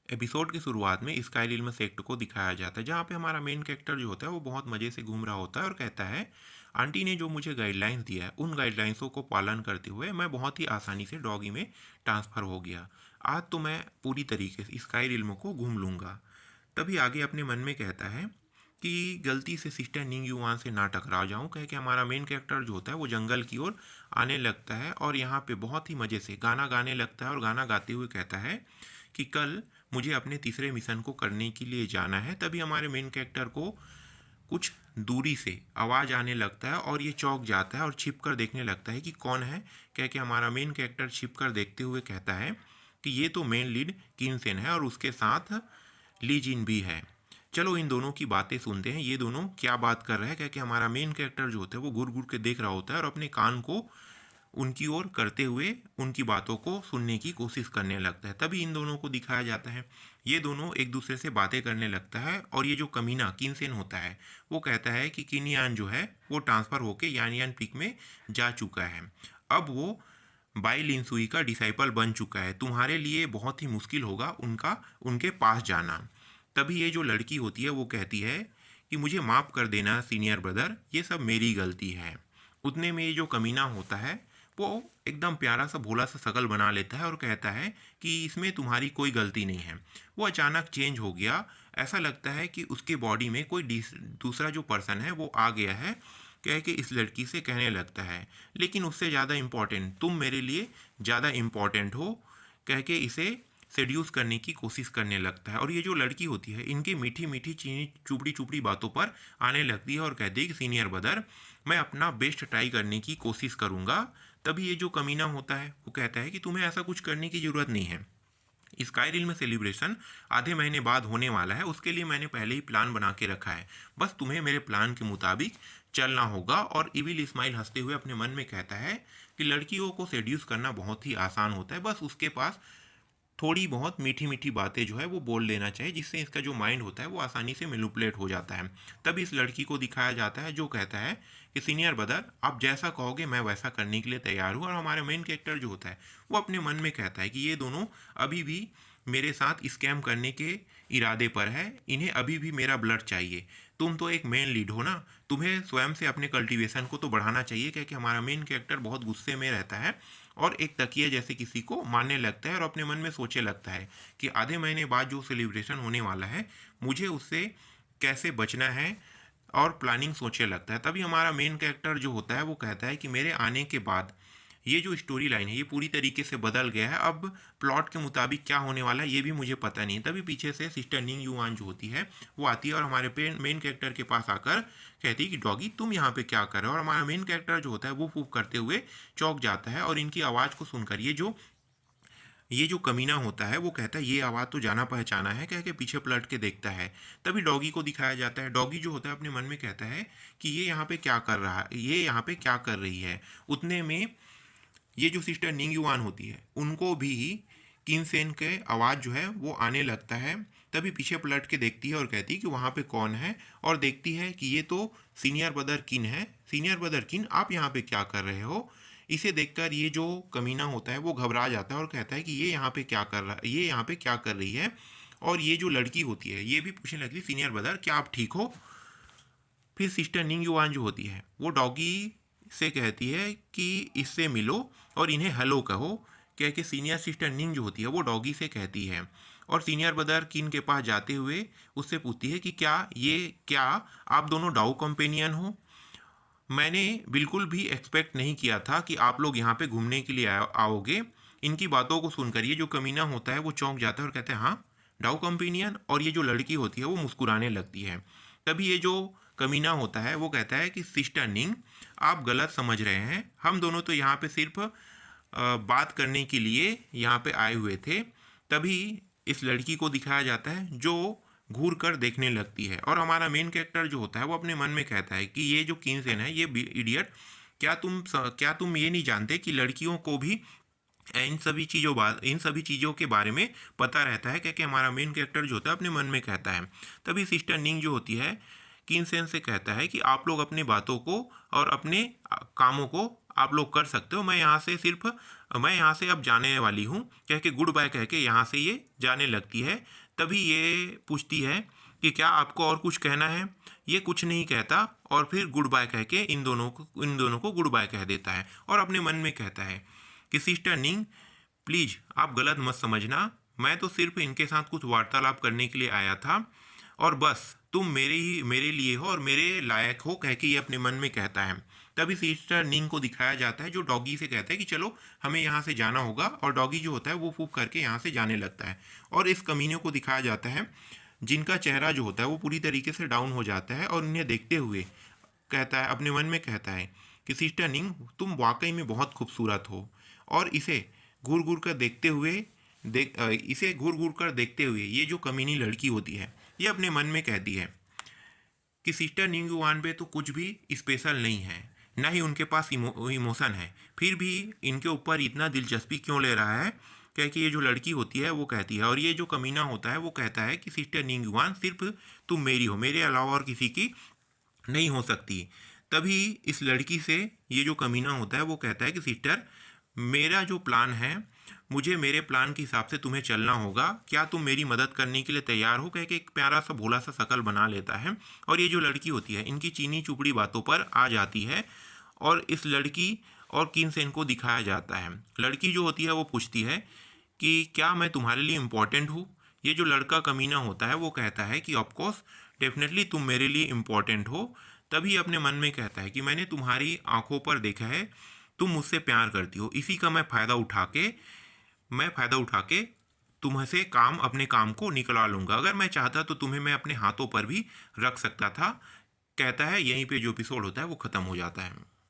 Episode की शुरुआत में स्काई इल्म सेक्ट को दिखाया जाता है, जहाँ पे हमारा मेन कैरेक्टर जो होता है वो बहुत मज़े से घूम रहा होता है और कहता है, आंटी ने जो मुझे गाइडलाइंस दिया है उन गाइडलाइंसों को पालन करते हुए मैं बहुत ही आसानी से डॉगी में ट्रांसफ़र हो गया। आज तो मैं पूरी तरीके से स्काई इल्म को घूम लूँगा। तभी आगे अपने मन में कहता है कि गलती से सिस्टर निंग युआन से ना टकरा जाऊं, कह के हमारा मेन कैरेक्टर जो होता है वो जंगल की ओर आने लगता है और यहाँ पे बहुत ही मज़े से गाना गाने लगता है और गाना गाते हुए कहता है कि कल मुझे अपने तीसरे मिशन को करने के लिए जाना है। तभी हमारे मेन कैरेक्टर को कुछ दूरी से आवाज़ आने लगता है और ये चौंक जाता है और छिप कर देखने लगता है कि कौन है। कह के हमारा मेन कैरेक्टर छिप कर देखते हुए कहता है कि ये तो मेन लीड किनसेन है और उसके साथ ली जिन भी है। चलो इन दोनों की बातें सुनते हैं, ये दोनों क्या बात कर रहे हैं। क्या कि हमारा मेन कैरेक्टर जो होता है वो घूर घूर के देख रहा होता है और अपने कान को उनकी ओर करते हुए उनकी बातों को सुनने की कोशिश करने लगता है। तभी इन दोनों को दिखाया जाता है, ये दोनों एक दूसरे से बातें करने लगता है और ये जो कमीना किनसेन होता है वो कहता है कि किनयान जो है वो ट्रांसफ़र होके यान यान पीक में जा चुका है। अब वो बाई लिनसुई का डिसाइपल बन चुका है, तुम्हारे लिए बहुत ही मुश्किल होगा उनके पास जाना। तभी ये जो लड़की होती है वो कहती है कि मुझे माफ़ कर देना सीनियर ब्रदर, ये सब मेरी गलती है। उतने में ये जो कमीना होता है वो एकदम प्यारा सा भोला सा शकल बना लेता है और कहता है कि इसमें तुम्हारी कोई गलती नहीं है। वो अचानक चेंज हो गया, ऐसा लगता है कि उसके बॉडी में कोई दूसरा जो पर्सन है वो आ गया है। कह के इस लड़की से कहने लगता है, लेकिन उससे ज़्यादा इम्पॉर्टेंट तुम मेरे लिए ज़्यादा इम्पॉर्टेंट हो। कह के इसे सेड्यूस करने की कोशिश करने लगता है और ये जो लड़की होती है इनकी मीठी मीठी चीनी चुपड़ी चुपड़ी बातों पर आने लगती है और कहती है कि सीनियर ब्रदर मैं अपना बेस्ट ट्राई करने की कोशिश करूँगा। तभी ये जो कमीना होता है वो कहता है कि तुम्हें ऐसा कुछ करने की ज़रूरत नहीं है, स्काईरिल में सेलिब्रेशन आधे महीने बाद होने वाला है, उसके लिए मैंने पहले ही प्लान बना के रखा है, बस तुम्हें मेरे प्लान के मुताबिक चलना होगा। और इविल इस्माइल हंसते हुए अपने मन में कहता है कि लड़कियों को सेड्यूस करना बहुत ही आसान होता है, बस उसके पास थोड़ी बहुत मीठी मीठी बातें जो है वो बोल लेना चाहिए, जिससे इसका जो माइंड होता है वो आसानी से मैनिपुलेट हो जाता है। तब इस लड़की को दिखाया जाता है जो कहता है कि सीनियर ब्रदर आप जैसा कहोगे मैं वैसा करने के लिए तैयार हूँ। और हमारे मेन कैरेक्टर जो होता है वो अपने मन में कहता है कि ये दोनों अभी भी मेरे साथ स्कैम करने के इरादे पर है, इन्हें अभी भी मेरा ब्लड चाहिए। तुम तो एक मेन लीड हो ना, तुम्हें स्वयं से अपने कल्टीवेशन को तो बढ़ाना चाहिए। क्योंकि हमारा मेन कैरेक्टर बहुत गुस्से में रहता है और एक तकिए जैसे किसी को मारने लगता है और अपने मन में सोचे लगता है कि आधे महीने बाद जो सेलिब्रेशन होने वाला है मुझे उससे कैसे बचना है और प्लानिंग सोचे लगता है। तभी हमारा मेन कैरेक्टर जो होता है वो कहता है कि मेरे आने के बाद ये जो स्टोरी लाइन है ये पूरी तरीके से बदल गया है, अब प्लॉट के मुताबिक क्या होने वाला है ये भी मुझे पता नहीं। तभी पीछे से सिस्टर निंग युआन जो होती है वो आती है और हमारे मेन कैरेक्टर के पास आकर कहती है कि डॉगी तुम यहाँ पे क्या कर रहे हो। और हमारा मेन कैरेक्टर जो होता है वो फूफ करते हुए चौंक जाता है और इनकी आवाज़ को सुनकर ये जो कमीना होता है वो कहता है ये आवाज़ तो जाना पहचाना है। कह के पीछे पलट के देखता है, तभी डॉगी को दिखाया जाता है। डॉगी जो होता है अपने मन में कहता है कि ये यहाँ पे क्या कर रहा है, ये यहाँ पे क्या कर रही है। उतने में ये जो सिस्टर निंग युआन होती है उनको भी किनसेन के आवाज़ जो है वो आने लगता है। तभी पीछे पलट के देखती है और कहती है कि वहाँ पे कौन है, और देखती है कि ये तो सीनियर ब्रदर किन है। सीनियर ब्रदर किन आप यहाँ पे क्या कर रहे हो। इसे देखकर ये जो कमीना होता है वो घबरा जाता है और कहता है कि ये यहाँ पे क्या कर रहा है, ये यहाँ पे क्या कर रही है। और ये जो लड़की होती है ये भी पूछने लगती है सीनियर ब्रदर क्या आप ठीक हो। फिर सिस्टर निंग युआन जो होती है वो डॉगी से कहती है कि इससे मिलो और इन्हें हेलो कहो। कह के सीनियर सिस्टर निंग जो होती है वो डॉगी से कहती है और सीनियर ब्रदर किन के पास जाते हुए उससे पूछती है कि क्या आप दोनों डाउ कंपेनियन हो। मैंने बिल्कुल भी एक्सपेक्ट नहीं किया था कि आप लोग यहाँ पे घूमने के लिए आओगे। इनकी बातों को सुनकर ये जो कमीना होता है वो चौंक जाता है और कहते हैं हाँ डाउ कंपेनियन। और ये जो लड़की होती है वो मुस्कुराने लगती है। तभी ये जो कमीना होता है वो कहता है कि सिस्टर निंग आप गलत समझ रहे हैं, हम दोनों तो यहाँ पे सिर्फ बात करने के लिए यहाँ पे आए हुए थे। तभी इस लड़की को दिखाया जाता है जो घूर कर देखने लगती है और हमारा मेन कैरेक्टर जो होता है वो अपने मन में कहता है कि ये जो किनसेन है ये इडियट, क्या तुम ये नहीं जानते कि लड़कियों को भी इन सभी चीज़ों के बारे में पता रहता है। क्योंकि हमारा मेन कैरेक्टर जो होता है अपने मन में कहता है। तभी सिस्टर निंग जो होती है किनसेन से कहता है कि आप लोग अपनी बातों को और अपने कामों को आप लोग कर सकते हो। मैं यहाँ से अब जाने वाली हूँ कह के गुड बाय कह के यहाँ से ये जाने लगती है। तभी ये पूछती है कि क्या आपको और कुछ कहना है? ये कुछ नहीं कहता और फिर गुड बाय कह के इन दोनों को गुड बाय कह देता है और अपने मन में कहता है कि सिस्टर निंग, प्लीज़ आप गलत मत समझना, मैं तो सिर्फ इनके साथ कुछ वार्तालाप करने के लिए आया था और बस तुम मेरे लिए हो और मेरे लायक हो कह के ये अपने मन में कहता है। तभी सिस्टर निंग को दिखाया जाता है जो डॉगी से कहता है कि चलो हमें यहाँ से जाना होगा, और डॉगी जो होता है वो फूंक करके यहाँ से जाने लगता है। और इस कमीने को दिखाया जाता है जिनका चेहरा जो होता है वो पूरी तरीके से डाउन हो जाता है और उन्हें देखते हुए कहता है, अपने मन में कहता है कि सिस्टर निंग तुम वाकई में बहुत खूबसूरत हो। और इसे घूर घूर कर देखते हुए ये जो कमीनी लड़की होती है ये अपने मन में कहती है कि सिस्टर निंग वानबे तो कुछ भी स्पेशल नहीं है, ना ही उनके पास इमोशन है, फिर भी इनके ऊपर इतना दिलचस्पी क्यों ले रहा है क्या कि ये जो लड़की होती है वो कहती है। और ये जो कमीना होता है वो कहता है कि सिस्टर निंग वान सिर्फ तुम मेरी हो, मेरे अलावा और किसी की नहीं हो सकती। तभी इस लड़की से ये जो कमीना होता है वो कहता है कि सिस्टर मेरा जो प्लान है, मुझे मेरे प्लान के हिसाब से तुम्हें चलना होगा, क्या तुम मेरी मदद करने के लिए तैयार हो कह के एक प्यारा सा भोला सा शकल बना लेता है। और ये जो लड़की होती है इनकी चीनी चुपड़ी बातों पर आ जाती है और इस लड़की और किन से इनको दिखाया जाता है। लड़की जो होती है वो पूछती है कि क्या मैं तुम्हारे लिए इम्पोर्टेंट हूँ? ये जो लड़का कमीना होता है वो कहता है कि ऑफकोर्स डेफिनेटली तुम मेरे लिए इम्पोर्टेंट हो। तभी अपने मन में कहता है कि मैंने तुम्हारी आंखों पर देखा है तुम मुझसे प्यार करती हो, इसी का मैं फ़ायदा उठा के तुमसे अपने काम को निकला लूँगा। अगर मैं चाहता तो तुम्हें मैं अपने हाथों पर भी रख सकता था। कहता है, यहीं पे जो एपिसोड होता है वो ख़त्म हो जाता है।